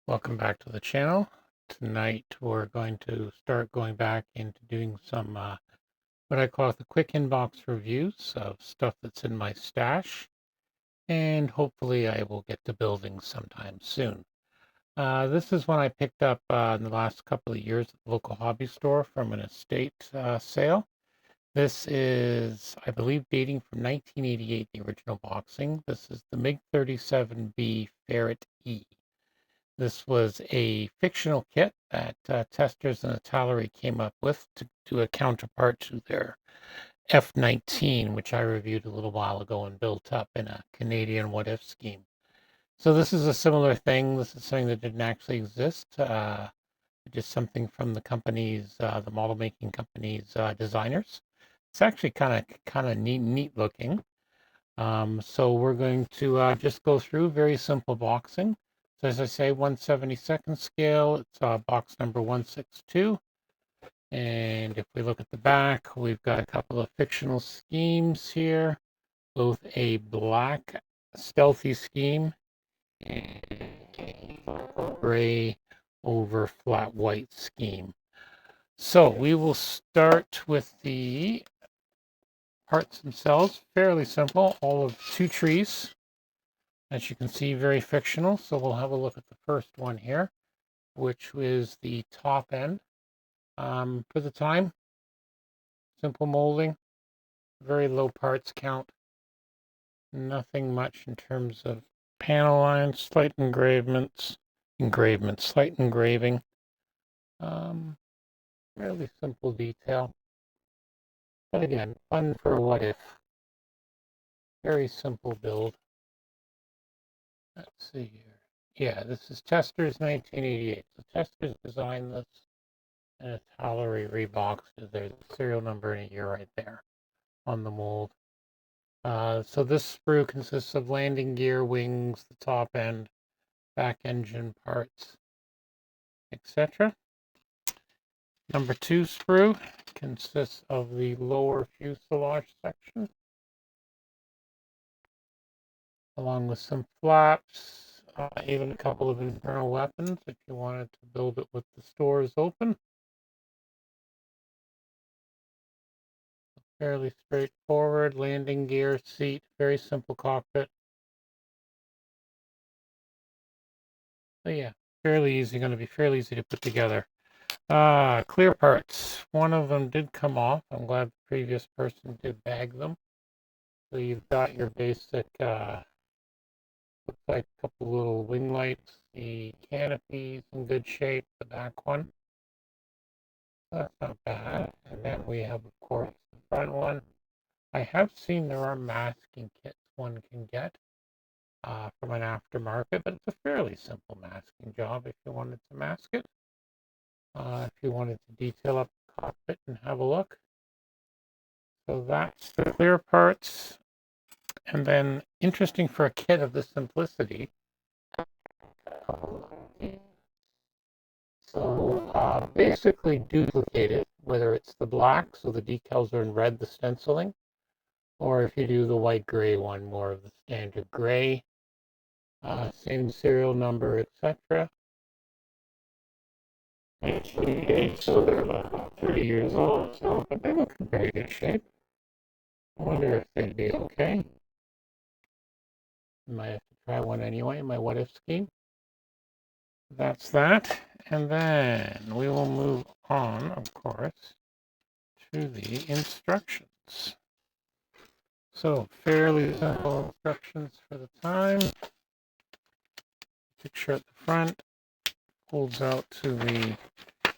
Welcome back to the channel. Tonight we're going to start going back into doing some what I call the quick inbox reviews of stuff that's in my stash, and hopefully I will get to building sometime soon. This is one I picked up in the last couple of years at the local hobby store from an estate sale. This is, I believe, dating from 1988, the original boxing. This is the MiG-37B Ferret E. This was a fictional kit that Testors and Italeri came up with to do a counterpart to their F-19, which I reviewed a little while ago and built up in a Canadian what-if scheme. So this is a similar thing. This is something that didn't actually exist. Just something from the company's, the model making company's designers. It's actually kind of neat looking. So we're going to just go through very simple boxing. So as I say, 1/72 scale, it's box number 162. And if we look at the back, we've got a couple of fictional schemes here, both a black stealthy scheme and gray over flat white scheme. So we will start with the parts themselves. Fairly simple, all of 2 trees. As you can see, very fictional. So we'll have a look at the first one here, which is the top end. For the time, simple molding, very low parts count, nothing much in terms of panel lines, slight slight engraving. Fairly simple detail. But again, fun for what if. Very simple build. Let's see here. Yeah, this is Testors 1988. So Testors designed this, and Italeri reboxed it. There's the serial number and a year right there on the mold. So this sprue consists of landing gear, wings, the top end, back engine parts, etc. Number 2 sprue consists of the lower fuselage section, along with some flaps, even a couple of internal weapons if you wanted to build it with the stores open. Fairly straightforward, landing gear, seat, very simple cockpit. So yeah, going to be fairly easy to put together. Clear parts. One of them did come off. I'm glad the previous person did bag them. So you've got your basic, looks like a couple little wing lights. The canopy's in good shape, the back one. That's not bad. And then we have, of course, the front one. I have seen there are masking kits one can get from an aftermarket, but it's a fairly simple masking job if you wanted to mask it. If you wanted to detail up the cockpit and have a look. So that's the clear parts. And then, interesting for a kit of this simplicity. So basically duplicate it, whether it's the black, so the decals are in red, the stenciling, or if you do the white gray one, more of the standard gray, same serial number, etc. So they're about 30 years old, so but they look in very good shape. I wonder if they'd be okay. Might have to try one anyway, my what if scheme. That's that. And then we will move on, of course, to the instructions. So fairly simple instructions for the time. Picture at the front, folds out to the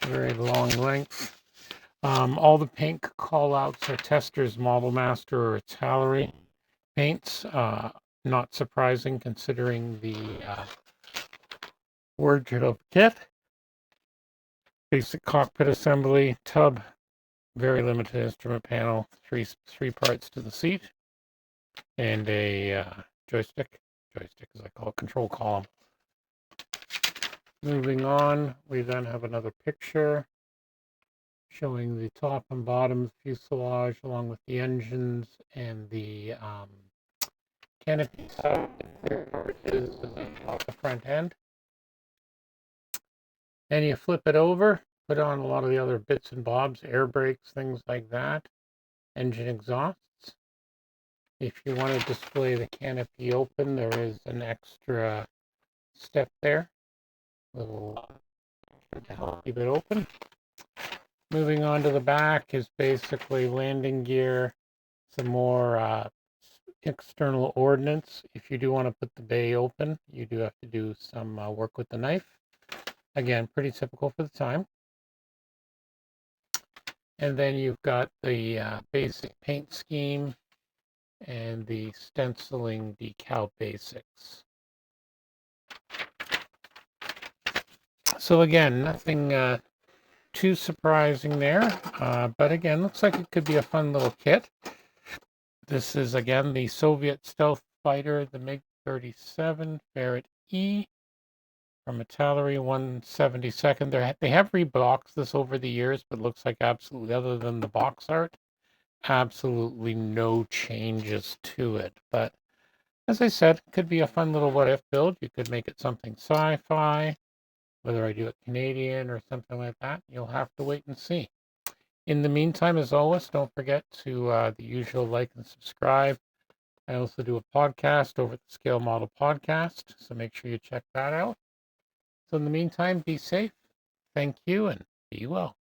very long length. All the paint callouts are Testors, Model Master, or Italeri paints. Not surprising considering the wardrobe kit. Basic cockpit assembly, tub, very limited instrument panel, three parts to the seat, and a joystick as I call it, control column. Moving on, we then have another picture showing the top and bottom fuselage along with the engines and the canopy side. The clear part is off the front end. And you flip it over, put on a lot of the other bits and bobs, air brakes, things like that, engine exhausts. If you want to display the canopy open, there is an extra step there, little to help keep it open. Moving on to the back is basically landing gear, some more external ordnance. If you do want to put the bay open, you do have to do some work with the knife. Again, pretty typical for the time. And then you've got the basic paint scheme and the stenciling decal basics. So again, nothing too surprising there, but again, looks like it could be a fun little kit. This is again the Soviet stealth fighter, the MiG-37 Ferret E from Italeri 172nd. They have reboxed this over the years, but looks like absolutely, other than the box art, absolutely no changes to it. But as I said, it could be a fun little what if build. You could make it something sci-fi, whether I do it Canadian or something like that. You'll have to wait and see. In the meantime, as always, don't forget to the usual like and subscribe. I also do a podcast over at the Scale Model Podcast, so make sure you check that out. So in the meantime, be safe. Thank you and be well.